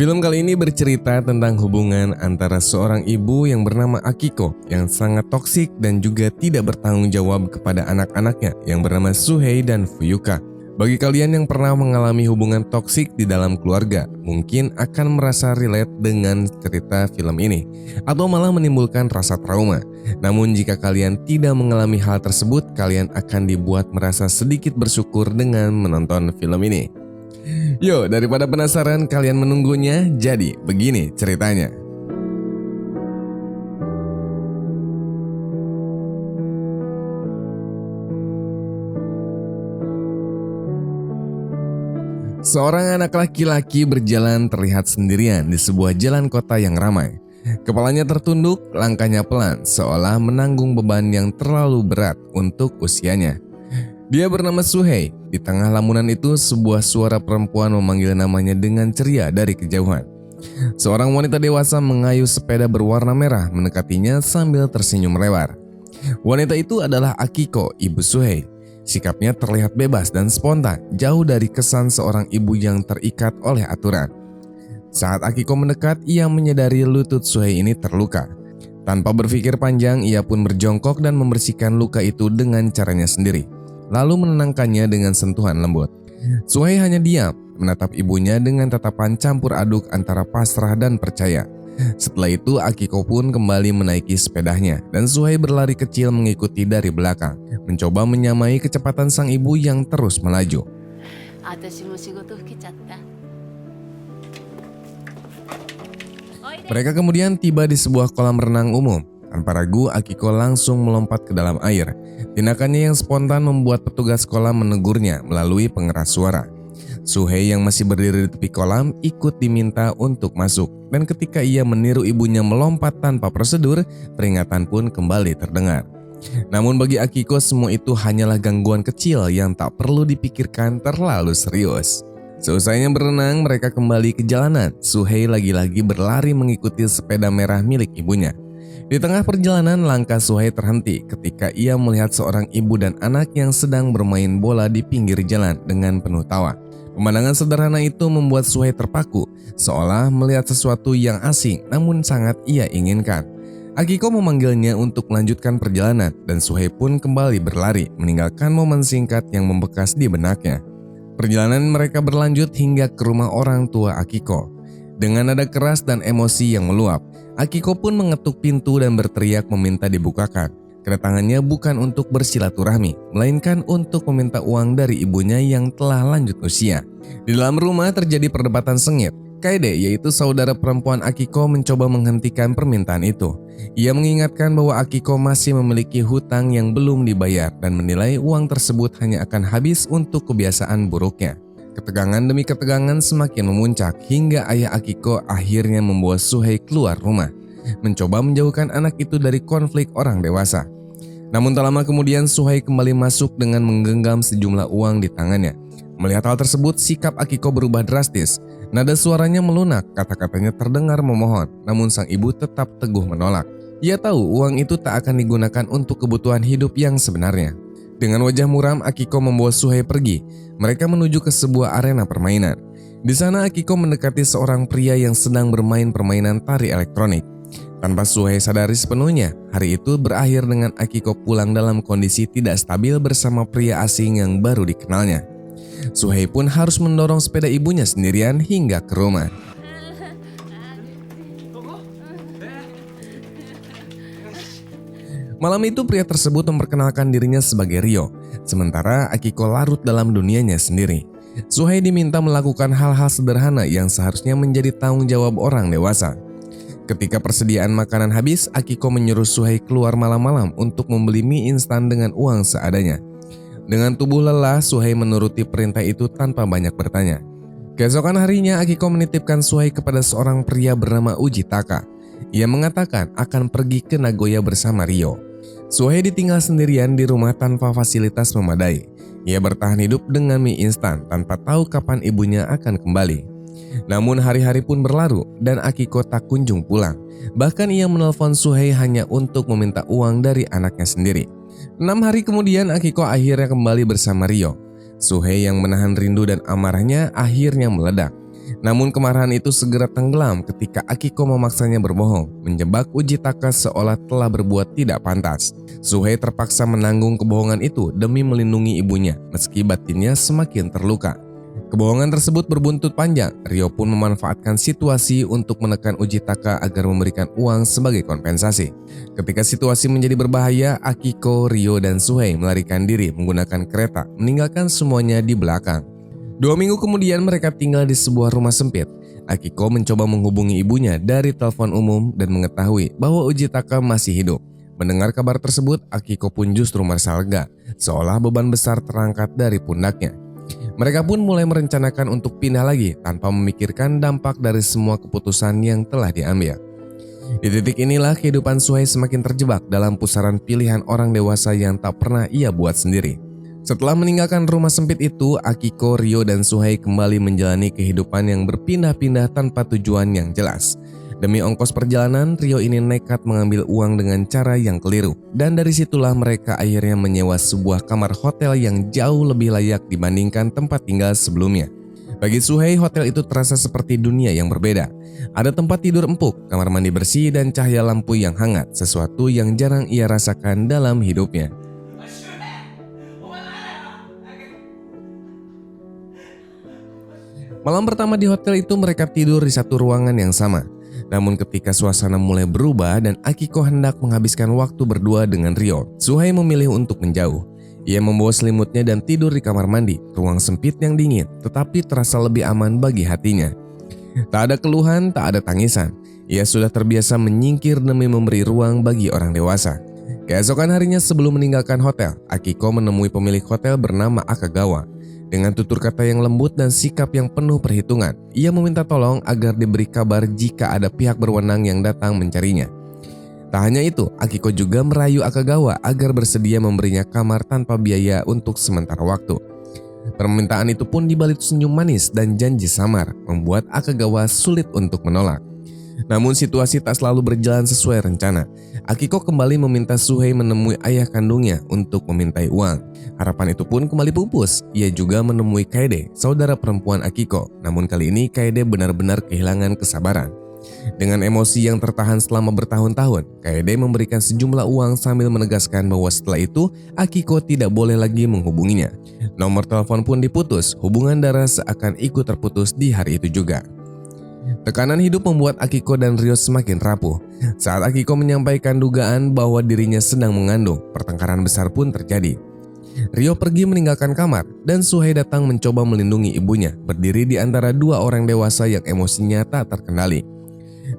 Film kali ini bercerita tentang hubungan antara seorang ibu yang bernama Akiko yang sangat toksik dan juga tidak bertanggung jawab kepada anak-anaknya yang bernama Suhei dan Fuyuka. Bagi kalian yang pernah mengalami hubungan toksik di dalam keluarga, mungkin akan merasa relate dengan cerita film ini, atau malah menimbulkan rasa trauma. Namun jika kalian tidak mengalami hal tersebut, kalian akan dibuat merasa sedikit bersyukur dengan menonton film ini. Yo, daripada penasaran kalian menunggunya, jadi begini ceritanya. Seorang anak laki-laki berjalan terlihat sendirian di sebuah jalan kota yang ramai. Kepalanya tertunduk, langkahnya pelan, seolah menanggung beban yang terlalu berat untuk usianya. Dia bernama Suhei. Di tengah lamunan itu, sebuah suara perempuan memanggil namanya dengan ceria dari kejauhan. Seorang wanita dewasa mengayuh sepeda berwarna merah mendekatinya sambil tersenyum lebar. Wanita itu adalah Akiko, ibu Suhei. Sikapnya terlihat bebas dan spontan, jauh dari kesan seorang ibu yang terikat oleh aturan. Saat Akiko mendekat, ia menyadari lutut Suhei ini terluka. Tanpa berpikir panjang, ia pun berjongkok dan membersihkan luka itu dengan caranya sendiri, lalu menenangkannya dengan sentuhan lembut. Suhei hanya diam, menatap ibunya dengan tatapan campur aduk antara pasrah dan percaya. Setelah itu, Akiko pun kembali menaiki sepedanya, dan Suhei berlari kecil mengikuti dari belakang, mencoba menyamai kecepatan sang ibu yang terus melaju. Mereka kemudian tiba di sebuah kolam renang umum. Tanpa ragu, Akiko langsung melompat ke dalam air. Tindakannya yang spontan membuat petugas kolam menegurnya melalui pengeras suara. Suhei yang masih berdiri di tepi kolam ikut diminta untuk masuk. Dan ketika ia meniru ibunya melompat tanpa prosedur, peringatan pun kembali terdengar. Namun bagi Akiko semua itu hanyalah gangguan kecil yang tak perlu dipikirkan terlalu serius. Seusainya berenang, mereka kembali ke jalanan. Suhei lagi-lagi berlari mengikuti sepeda merah milik ibunya. Di tengah perjalanan, langkah Suhei terhenti ketika ia melihat seorang ibu dan anak yang sedang bermain bola di pinggir jalan dengan penuh tawa. Pemandangan sederhana itu membuat Suhei terpaku, seolah melihat sesuatu yang asing namun sangat ia inginkan. Akiko memanggilnya untuk melanjutkan perjalanan dan Suhei pun kembali berlari, meninggalkan momen singkat yang membekas di benaknya. Perjalanan mereka berlanjut hingga ke rumah orang tua Akiko. Dengan nada keras dan emosi yang meluap, Akiko pun mengetuk pintu dan berteriak meminta dibukakan. Kedatangannya bukan untuk bersilaturahmi, melainkan untuk meminta uang dari ibunya yang telah lanjut usia. Di dalam rumah terjadi perdebatan sengit. Kaede, yaitu saudara perempuan Akiko, mencoba menghentikan permintaan itu. Ia mengingatkan bahwa Akiko masih memiliki hutang yang belum dibayar dan menilai uang tersebut hanya akan habis untuk kebiasaan buruknya. Ketegangan demi ketegangan semakin memuncak hingga ayah Akiko akhirnya membawa Suhei keluar rumah, mencoba menjauhkan anak itu dari konflik orang dewasa. Namun tak lama kemudian Suhei kembali masuk dengan menggenggam sejumlah uang di tangannya. Melihat hal tersebut, sikap Akiko berubah drastis. Nada suaranya melunak, kata-katanya terdengar memohon, namun sang ibu tetap teguh menolak. Ia tahu uang itu tak akan digunakan untuk kebutuhan hidup yang sebenarnya. Dengan wajah muram, Akiko membawa Suhei pergi. Mereka menuju ke sebuah arena permainan. Di sana Akiko mendekati seorang pria yang sedang bermain permainan tari elektronik. Tanpa Suhei sadari sepenuhnya, hari itu berakhir dengan Akiko pulang dalam kondisi tidak stabil bersama pria asing yang baru dikenalnya. Suhei pun harus mendorong sepeda ibunya sendirian hingga ke rumah. Malam itu pria tersebut memperkenalkan dirinya sebagai Ryo, sementara Akiko larut dalam dunianya sendiri. Suhei diminta melakukan hal-hal sederhana yang seharusnya menjadi tanggung jawab orang dewasa. Ketika persediaan makanan habis, Akiko menyuruh Suhei keluar malam-malam untuk membeli mie instan dengan uang seadanya. Dengan tubuh lelah, Suhei menuruti perintah itu tanpa banyak bertanya. Keesokan harinya, Akiko menitipkan Suhei kepada seorang pria bernama Ujitaka. Ia mengatakan akan pergi ke Nagoya bersama Ryo. Suhei ditinggal sendirian di rumah tanpa fasilitas memadai. Ia bertahan hidup dengan mie instan tanpa tahu kapan ibunya akan kembali. Namun hari-hari pun berlalu dan Akiko tak kunjung pulang. Bahkan ia menelpon Suhei hanya untuk meminta uang dari anaknya sendiri. 6 hari kemudian Akiko akhirnya kembali bersama Ryo. Suhei yang menahan rindu dan amarahnya akhirnya meledak. Namun kemarahan itu segera tenggelam ketika Akiko memaksanya berbohong, menjebak Ujitaka seolah telah berbuat tidak pantas. Suhei terpaksa menanggung kebohongan itu demi melindungi ibunya, meski batinnya semakin terluka. Kebohongan tersebut berbuntut panjang. Ryo pun memanfaatkan situasi untuk menekan Ujitaka agar memberikan uang sebagai kompensasi. Ketika situasi menjadi berbahaya, Akiko, Ryo, dan Suhei melarikan diri menggunakan kereta, meninggalkan semuanya di belakang. 2 minggu kemudian mereka tinggal di sebuah rumah sempit. Akiko mencoba menghubungi ibunya dari telepon umum dan mengetahui bahwa Ujitaka masih hidup. Mendengar kabar tersebut, Akiko pun justru merasa lega, seolah beban besar terangkat dari pundaknya. Mereka pun mulai merencanakan untuk pindah lagi tanpa memikirkan dampak dari semua keputusan yang telah diambil. Di titik inilah kehidupan Suhei semakin terjebak dalam pusaran pilihan orang dewasa yang tak pernah ia buat sendiri. Setelah meninggalkan rumah sempit itu, Akiko, Ryo, dan Suhei kembali menjalani kehidupan yang berpindah-pindah tanpa tujuan yang jelas. Demi ongkos perjalanan, Ryo ini nekat mengambil uang dengan cara yang keliru. Dan dari situlah mereka akhirnya menyewa sebuah kamar hotel yang jauh lebih layak dibandingkan tempat tinggal sebelumnya. Bagi Suhei, hotel itu terasa seperti dunia yang berbeda. Ada tempat tidur empuk, kamar mandi bersih, dan cahaya lampu yang hangat, sesuatu yang jarang ia rasakan dalam hidupnya. Malam pertama di hotel itu mereka tidur di satu ruangan yang sama. Namun ketika suasana mulai berubah dan Akiko hendak menghabiskan waktu berdua dengan Ryo, Suhei memilih untuk menjauh. Ia membawa selimutnya dan tidur di kamar mandi, ruang sempit yang dingin, tetapi terasa lebih aman bagi hatinya. Tak ada keluhan, tak ada tangisan. Ia sudah terbiasa menyingkir demi memberi ruang bagi orang dewasa. Keesokan harinya sebelum meninggalkan hotel, Akiko menemui pemilik hotel bernama Akagawa. Dengan tutur kata yang lembut dan sikap yang penuh perhitungan, ia meminta tolong agar diberi kabar jika ada pihak berwenang yang datang mencarinya. Tak hanya itu, Akiko juga merayu Akagawa agar bersedia memberinya kamar tanpa biaya untuk sementara waktu. Permintaan itu pun dibalut senyum manis dan janji samar, membuat Akagawa sulit untuk menolak. Namun situasi tak selalu berjalan sesuai rencana. Akiko kembali meminta Suhei menemui ayah kandungnya untuk memintai uang. Harapan itu pun kembali pupus. Ia juga menemui Kaede, saudara perempuan Akiko. Namun kali ini Kaede benar-benar kehilangan kesabaran. Dengan emosi yang tertahan selama bertahun-tahun, Kaede memberikan sejumlah uang sambil menegaskan bahwa setelah itu Akiko tidak boleh lagi menghubunginya. Nomor telepon pun diputus, hubungan darah seakan ikut terputus di hari itu juga. Tekanan hidup membuat Akiko dan Ryo semakin rapuh. Saat Akiko menyampaikan dugaan bahwa dirinya sedang mengandung, pertengkaran besar pun terjadi. Ryo pergi meninggalkan kamar dan Suhei datang mencoba melindungi ibunya, berdiri di antara dua orang dewasa yang emosinya tak terkendali.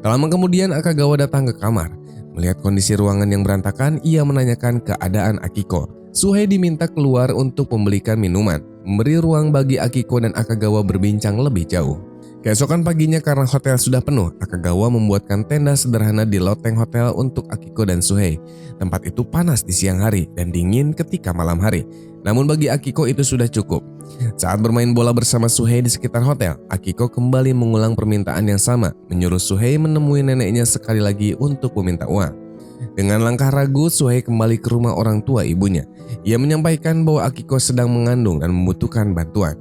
Tak lama kemudian Akagawa datang ke kamar. Melihat kondisi ruangan yang berantakan, ia menanyakan keadaan Akiko. Suhei diminta keluar untuk membelikan minuman, memberi ruang bagi Akiko dan Akagawa berbincang lebih jauh. Keesokan paginya karena hotel sudah penuh, Akagawa membuatkan tenda sederhana di loteng hotel untuk Akiko dan Suhei. Tempat itu panas di siang hari dan dingin ketika malam hari. Namun bagi Akiko itu sudah cukup. Saat bermain bola bersama Suhei di sekitar hotel, Akiko kembali mengulang permintaan yang sama, menyuruh Suhei menemui neneknya sekali lagi untuk meminta uang. Dengan langkah ragu, Suhei kembali ke rumah orang tua ibunya. Ia menyampaikan bahwa Akiko sedang mengandung dan membutuhkan bantuan.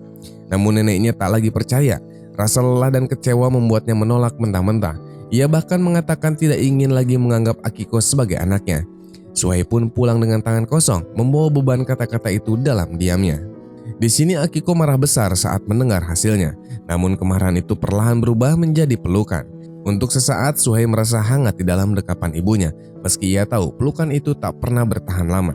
Namun neneknya tak lagi percaya. Rasa lelah dan kecewa membuatnya menolak mentah-mentah. Ia bahkan mengatakan tidak ingin lagi menganggap Akiko sebagai anaknya. Suhei pun pulang dengan tangan kosong, membawa beban kata-kata itu dalam diamnya. Di sini Akiko marah besar saat mendengar hasilnya. Namun kemarahan itu perlahan berubah menjadi pelukan. Untuk sesaat Suhei merasa hangat di dalam dekapan ibunya, meski ia tahu pelukan itu tak pernah bertahan lama.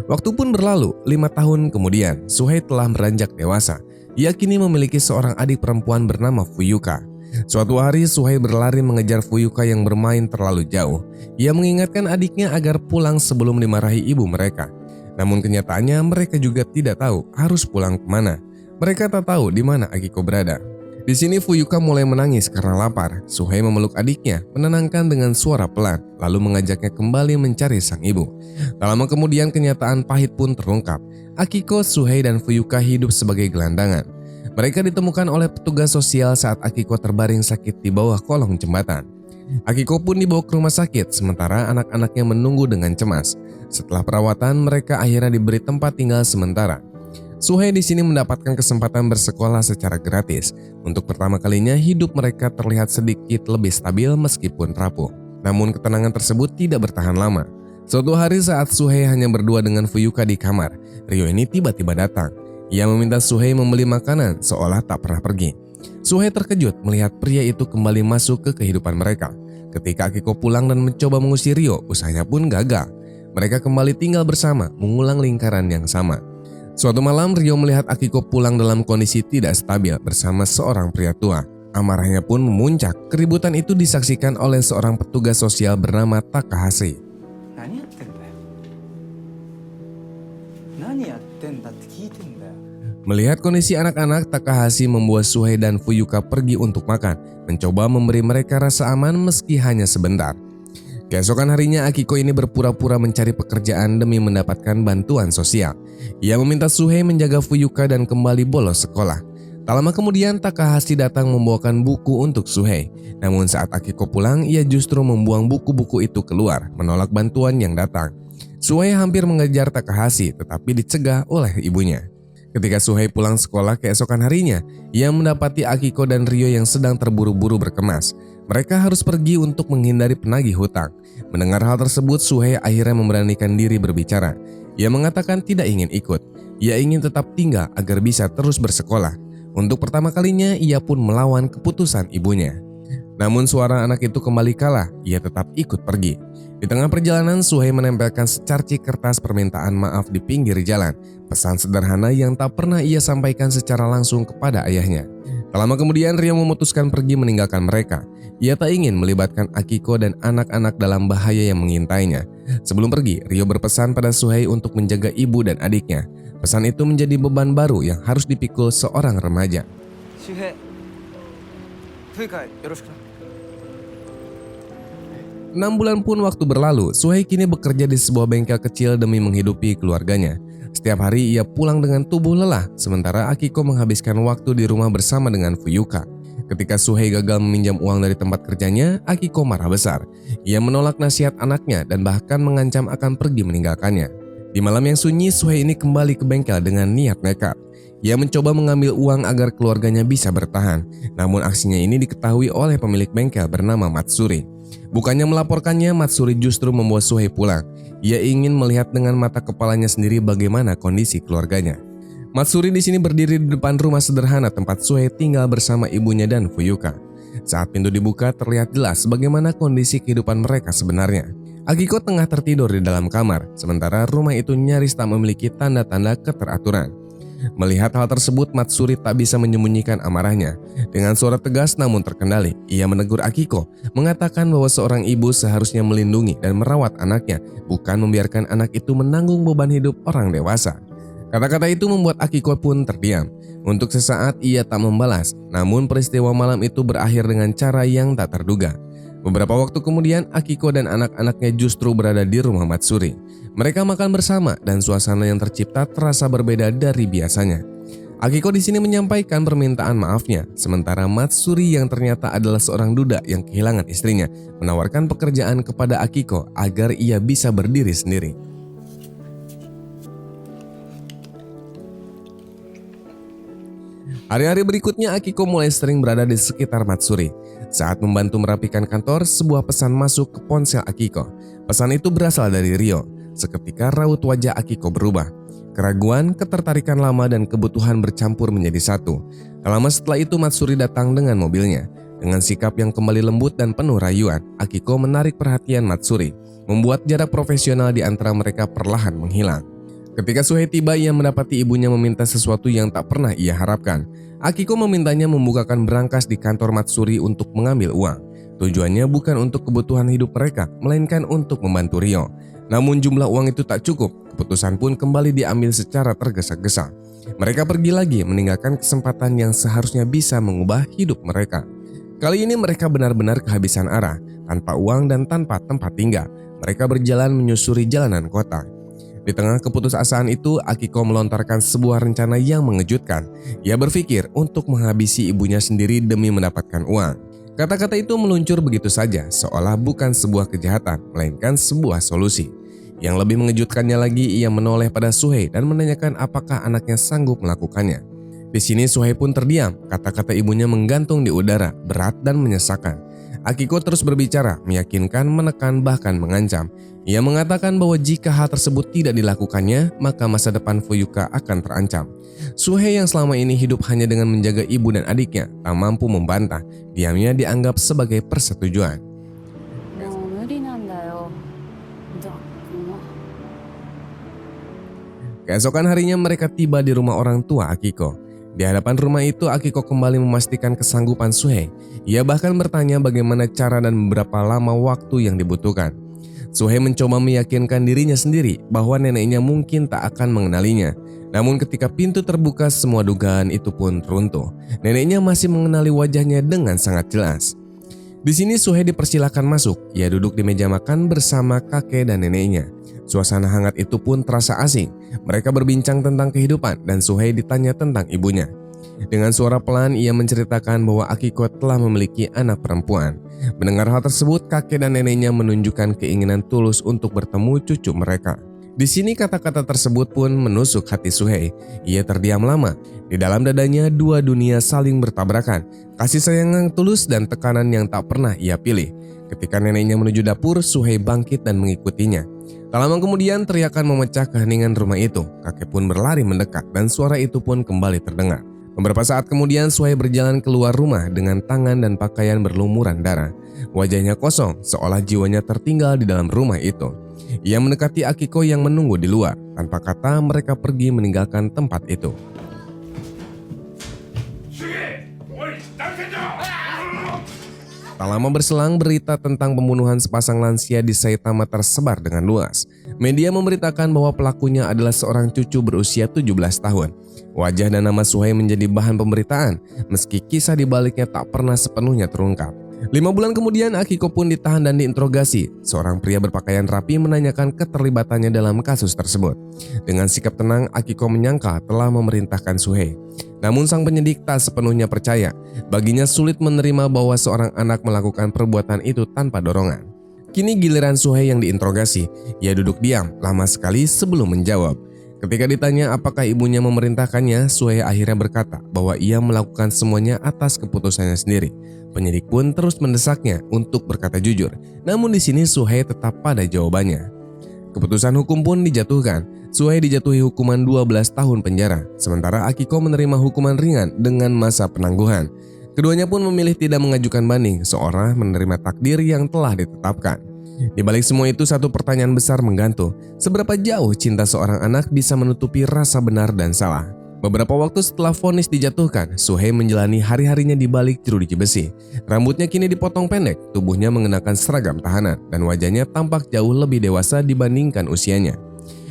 Waktu pun berlalu, 5 tahun kemudian Suhei telah beranjak dewasa. Ia kini memiliki seorang adik perempuan bernama Fuyuka. Suatu hari Suhei berlari mengejar Fuyuka yang bermain terlalu jauh. Ia mengingatkan adiknya agar pulang sebelum dimarahi ibu mereka. Namun kenyataannya mereka juga tidak tahu harus pulang kemana. Mereka tak tahu di mana Akiko berada. Di sini Fuyuka mulai menangis karena lapar. Suhei memeluk adiknya, menenangkan dengan suara pelan, lalu mengajaknya kembali mencari sang ibu. Tak lama kemudian kenyataan pahit pun terungkap. Akiko, Suhei, dan Fuyuka hidup sebagai gelandangan. Mereka ditemukan oleh petugas sosial saat Akiko terbaring sakit di bawah kolong jembatan. Akiko pun dibawa ke rumah sakit, sementara anak-anaknya menunggu dengan cemas. Setelah perawatan, mereka akhirnya diberi tempat tinggal sementara. Suhei di sini mendapatkan kesempatan bersekolah secara gratis. Untuk pertama kalinya hidup mereka terlihat sedikit lebih stabil meskipun rapuh. Namun ketenangan tersebut tidak bertahan lama. Suatu hari saat Suhei hanya berdua dengan Fuyuka di kamar, Ryo ini tiba-tiba datang. Ia meminta Suhei membeli makanan seolah tak pernah pergi. Suhei terkejut melihat pria itu kembali masuk ke kehidupan mereka. Ketika Akiko pulang dan mencoba mengusir Ryo, usahanya pun gagal. Mereka kembali tinggal bersama, mengulang lingkaran yang sama. Suatu malam, Ryo melihat Akiko pulang dalam kondisi tidak stabil bersama seorang pria tua. Amarahnya pun memuncak. Keributan itu disaksikan oleh seorang petugas sosial bernama Takahashi. Melihat kondisi anak-anak, Takahashi membawa Suhei dan Fuyuka pergi untuk makan, mencoba memberi mereka rasa aman meski hanya sebentar. Keesokan harinya, Akiko ini berpura-pura mencari pekerjaan demi mendapatkan bantuan sosial. Ia meminta Suhei menjaga Fuyuka dan kembali bolos sekolah. Tak lama kemudian, Takahashi datang membawakan buku untuk Suhei. Namun saat Akiko pulang, ia justru membuang buku-buku itu keluar, menolak bantuan yang datang. Suhei hampir mengejar Takahashi, tetapi dicegah oleh ibunya. Ketika Suhei pulang sekolah keesokan harinya, ia mendapati Akiko dan Ryo yang sedang terburu-buru berkemas. Mereka harus pergi untuk menghindari penagih hutang. Mendengar hal tersebut, Suhei akhirnya memberanikan diri berbicara. Ia mengatakan tidak ingin ikut. Ia ingin tetap tinggal agar bisa terus bersekolah. Untuk pertama kalinya, ia pun melawan keputusan ibunya. Namun suara anak itu kembali kalah, ia tetap ikut pergi. Di tengah perjalanan, Suhei menempelkan secarci kertas permintaan maaf di pinggir jalan. Pesan sederhana yang tak pernah ia sampaikan secara langsung kepada ayahnya. Tak lama kemudian, Ryo memutuskan pergi meninggalkan mereka. Ia tak ingin melibatkan Akiko dan anak-anak dalam bahaya yang mengintainya. Sebelum pergi, Ryo berpesan pada Suhei untuk menjaga ibu dan adiknya. Pesan itu menjadi beban baru yang harus dipikul seorang remaja. 6 bulan pun waktu berlalu, Suhei kini bekerja di sebuah bengkel kecil demi menghidupi keluarganya. Setiap hari ia pulang dengan tubuh lelah, sementara Akiko menghabiskan waktu di rumah bersama dengan Fuyuka. Ketika Suhei gagal meminjam uang dari tempat kerjanya, Akiko marah besar. Ia menolak nasihat anaknya dan bahkan mengancam akan pergi meninggalkannya. Di malam yang sunyi, Suhei ini kembali ke bengkel dengan niat nekat. Ia mencoba mengambil uang agar keluarganya bisa bertahan. Namun aksinya ini diketahui oleh pemilik bengkel bernama Matsuri. Bukannya melaporkannya, Matsuri justru membawa Suhei pulang. Ia ingin melihat dengan mata kepalanya sendiri bagaimana kondisi keluarganya. Matsuri di sini berdiri di depan rumah sederhana tempat Suhei tinggal bersama ibunya dan Fuyuka. Saat pintu dibuka, terlihat jelas bagaimana kondisi kehidupan mereka sebenarnya. Akiko tengah tertidur di dalam kamar, sementara rumah itu nyaris tak memiliki tanda-tanda keteraturan. Melihat hal tersebut, Matsuri tak bisa menyembunyikan amarahnya. Dengan suara tegas namun terkendali, ia menegur Akiko, mengatakan bahwa seorang ibu seharusnya melindungi dan merawat anaknya, bukan membiarkan anak itu menanggung beban hidup orang dewasa. Kata-kata itu membuat Akiko pun terdiam. Untuk sesaat ia tak membalas, namun peristiwa malam itu berakhir dengan cara yang tak terduga. Beberapa waktu kemudian, Akiko dan anak-anaknya justru berada di rumah Matsuri. Mereka makan bersama dan suasana yang tercipta terasa berbeda dari biasanya. Akiko di sini menyampaikan permintaan maafnya, sementara Matsuri yang ternyata adalah seorang duda yang kehilangan istrinya, menawarkan pekerjaan kepada Akiko agar ia bisa berdiri sendiri. Hari-hari berikutnya, Akiko mulai sering berada di sekitar Matsuri. Saat membantu merapikan kantor, sebuah pesan masuk ke ponsel Akiko. Pesan itu berasal dari Ryo. Seketika raut wajah Akiko berubah. Keraguan, ketertarikan lama, dan kebutuhan bercampur menjadi satu. Tak lama setelah itu, Matsuri datang dengan mobilnya. Dengan sikap yang kembali lembut dan penuh rayuan, Akiko menarik perhatian Matsuri, membuat jarak profesional di antara mereka perlahan menghilang. Ketika Suhei tiba, ia mendapati ibunya meminta sesuatu yang tak pernah ia harapkan. Akiko memintanya membukakan berangkas di kantor Matsuri untuk mengambil uang. Tujuannya bukan untuk kebutuhan hidup mereka, melainkan untuk membantu Ryo. Namun jumlah uang itu tak cukup, keputusan pun kembali diambil secara tergesa-gesa. Mereka pergi lagi meninggalkan kesempatan yang seharusnya bisa mengubah hidup mereka. Kali ini mereka benar-benar kehabisan arah, tanpa uang dan tanpa tempat tinggal. Mereka berjalan menyusuri jalanan kota. Di tengah keputusasaan itu, Akiko melontarkan sebuah rencana yang mengejutkan. Ia berpikir untuk menghabisi ibunya sendiri demi mendapatkan uang. Kata-kata itu meluncur begitu saja, seolah bukan sebuah kejahatan, melainkan sebuah solusi. Yang lebih mengejutkannya lagi, ia menoleh pada Suhei dan menanyakan apakah anaknya sanggup melakukannya. Di sini Suhei pun terdiam, kata-kata ibunya menggantung di udara, berat dan menyesakan. Akiko terus berbicara, meyakinkan, menekan, bahkan mengancam. Ia mengatakan bahwa jika hal tersebut tidak dilakukannya, maka masa depan Fuyuka akan terancam. Suhei yang selama ini hidup hanya dengan menjaga ibu dan adiknya, tak mampu membantah. Diamnya dianggap sebagai persetujuan. Keesokan harinya mereka tiba di rumah orang tua Akiko. Di hadapan rumah itu, Akiko kembali memastikan kesanggupan Suhei. Ia bahkan bertanya bagaimana cara dan berapa lama waktu yang dibutuhkan. Suhei mencoba meyakinkan dirinya sendiri bahwa neneknya mungkin tak akan mengenalinya. Namun ketika pintu terbuka, semua dugaan itu pun runtuh. Neneknya masih mengenali wajahnya dengan sangat jelas. Di sini Suhei dipersilakan masuk. Ia duduk di meja makan bersama kakek dan neneknya. Suasana hangat itu pun terasa asing. Mereka berbincang tentang kehidupan dan Suhei ditanya tentang ibunya. Dengan suara pelan ia menceritakan bahwa Akiko telah memiliki anak perempuan. Mendengar hal tersebut, kakek dan neneknya menunjukkan keinginan tulus untuk bertemu cucu mereka. Di sini kata-kata tersebut pun menusuk hati Suhei. Ia terdiam lama. Di dalam dadanya dua dunia saling bertabrakan. Kasih sayang yang tulus dan tekanan yang tak pernah ia pilih. Ketika neneknya menuju dapur, Suhei bangkit dan mengikutinya. Tak lama kemudian teriakan memecah keheningan rumah itu. Kakek pun berlari mendekat dan suara itu pun kembali terdengar. Beberapa saat kemudian Suhei berjalan keluar rumah dengan tangan dan pakaian berlumuran darah. Wajahnya kosong, seolah jiwanya tertinggal di dalam rumah itu. Ia mendekati Akiko yang menunggu di luar. Tanpa kata mereka pergi meninggalkan tempat itu. Tak lama berselang, berita tentang pembunuhan sepasang lansia di Saitama tersebar dengan luas. Media memberitakan bahwa pelakunya adalah seorang cucu berusia 17 tahun. Wajah dan nama Suhei menjadi bahan pemberitaan, meski kisah di baliknya tak pernah sepenuhnya terungkap. 5 bulan kemudian Akiko pun ditahan dan diinterogasi. Seorang pria berpakaian rapi menanyakan keterlibatannya dalam kasus tersebut. Dengan sikap tenang, Akiko menyangka telah memerintahkan Suhei. Namun sang penyidik tak sepenuhnya percaya. Baginya sulit menerima bahwa seorang anak melakukan perbuatan itu tanpa dorongan. Kini giliran Suhei yang diinterogasi. Ia duduk diam lama sekali sebelum menjawab. Ketika ditanya apakah ibunya memerintahkannya, Suhei akhirnya berkata bahwa ia melakukan semuanya atas keputusannya sendiri. Penyidik pun terus mendesaknya untuk berkata jujur. Namun di sini Suhei tetap pada jawabannya. Keputusan hukum pun dijatuhkan. Suhei dijatuhi hukuman 12 tahun penjara, sementara Akiko menerima hukuman ringan dengan masa penangguhan. Keduanya pun memilih tidak mengajukan banding, seolah menerima takdir yang telah ditetapkan. Di balik semua itu, satu pertanyaan besar menggantung. Seberapa jauh cinta seorang anak bisa menutupi rasa benar dan salah? Beberapa waktu setelah vonis dijatuhkan, Suhei menjalani hari-harinya di balik jeruji besi. Rambutnya kini dipotong pendek, tubuhnya mengenakan seragam tahanan, dan wajahnya tampak jauh lebih dewasa dibandingkan usianya.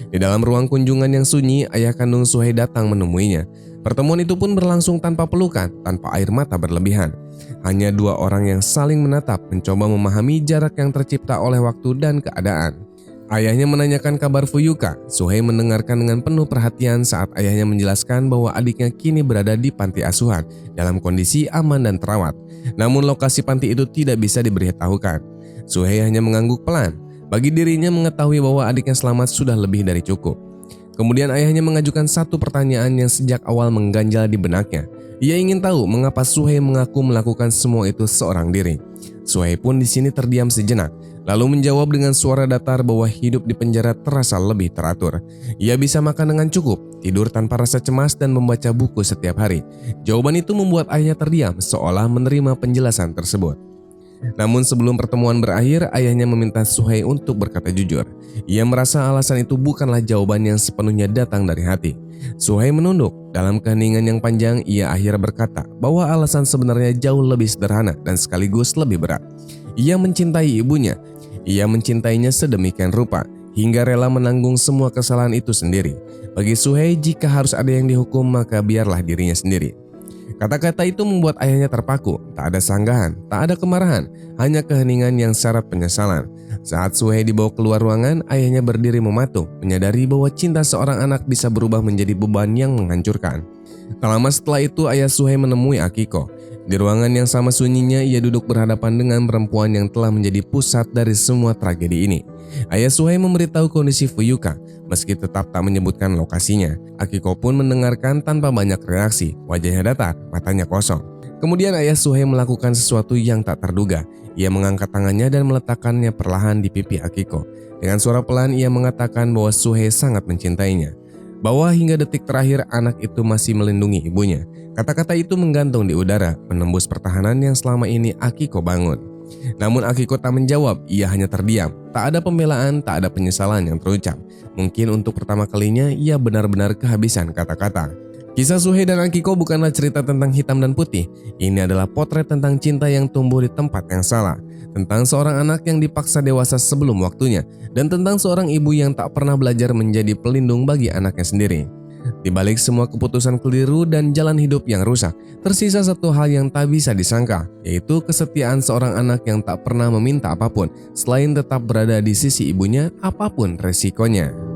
Di dalam ruang kunjungan yang sunyi, ayah kandung Suhei datang menemuinya. Pertemuan itu pun berlangsung tanpa pelukan, tanpa air mata berlebihan. Hanya dua orang yang saling menatap, mencoba memahami jarak yang tercipta oleh waktu dan keadaan. Ayahnya menanyakan kabar Fuyuka. Suhei mendengarkan dengan penuh perhatian saat ayahnya menjelaskan bahwa adiknya kini berada di panti asuhan dalam kondisi aman dan terawat. Namun lokasi panti itu tidak bisa diberitahukan. Suhei hanya mengangguk pelan. Bagi dirinya mengetahui bahwa adiknya selamat sudah lebih dari cukup. Kemudian ayahnya mengajukan satu pertanyaan yang sejak awal mengganjal di benaknya. Ia ingin tahu mengapa Suhei mengaku melakukan semua itu seorang diri. Suhei pun di sini terdiam sejenak, lalu menjawab dengan suara datar bahwa hidup di penjara terasa lebih teratur. Ia bisa makan dengan cukup, tidur tanpa rasa cemas dan membaca buku setiap hari. Jawaban itu membuat ayahnya terdiam seolah menerima penjelasan tersebut. Namun sebelum pertemuan berakhir, ayahnya meminta Suhei untuk berkata jujur. Ia merasa alasan itu bukanlah jawaban yang sepenuhnya datang dari hati. Suhei menunduk. Dalam keheningan yang panjang, ia akhirnya berkata bahwa alasan sebenarnya jauh lebih sederhana dan sekaligus lebih berat. Ia mencintai ibunya. Ia mencintainya sedemikian rupa, hingga rela menanggung semua kesalahan itu sendiri. Bagi Suhei, jika harus ada yang dihukum, maka biarlah dirinya sendiri. Kata-kata itu membuat ayahnya terpaku. Tak ada sanggahan, tak ada kemarahan, hanya keheningan yang syarat penyesalan. Saat Suhei dibawa keluar ruangan, ayahnya berdiri mematung, menyadari bahwa cinta seorang anak bisa berubah menjadi beban yang menghancurkan. Tak lama setelah itu, ayah Suhei menemui Akiko. Di ruangan yang sama sunyinya, ia duduk berhadapan dengan perempuan yang telah menjadi pusat dari semua tragedi ini. Ayah Suhei memberitahu kondisi Fuyuka, meski tetap tak menyebutkan lokasinya. Akiko pun mendengarkan tanpa banyak reaksi, wajahnya datar, matanya kosong. Kemudian ayah Suhei melakukan sesuatu yang tak terduga. Ia mengangkat tangannya dan meletakkannya perlahan di pipi Akiko. Dengan suara pelan ia mengatakan bahwa Suhei sangat mencintainya, bahwa hingga detik terakhir anak itu masih melindungi ibunya. Kata-kata itu menggantung di udara, menembus pertahanan yang selama ini Akiko bangun. Namun Akiko tak menjawab, ia hanya terdiam. Tak ada pembelaan, tak ada penyesalan yang terucap. Mungkin untuk pertama kalinya ia benar-benar kehabisan kata-kata. Kisah Suhei dan Akiko bukanlah cerita tentang hitam dan putih. Ini adalah potret tentang cinta yang tumbuh di tempat yang salah. Tentang seorang anak yang dipaksa dewasa sebelum waktunya. Dan tentang seorang ibu yang tak pernah belajar menjadi pelindung bagi anaknya sendiri. Di balik semua keputusan keliru dan jalan hidup yang rusak, tersisa satu hal yang tak bisa disangka, yaitu kesetiaan seorang anak yang tak pernah meminta apapun, selain tetap berada di sisi ibunya apapun resikonya.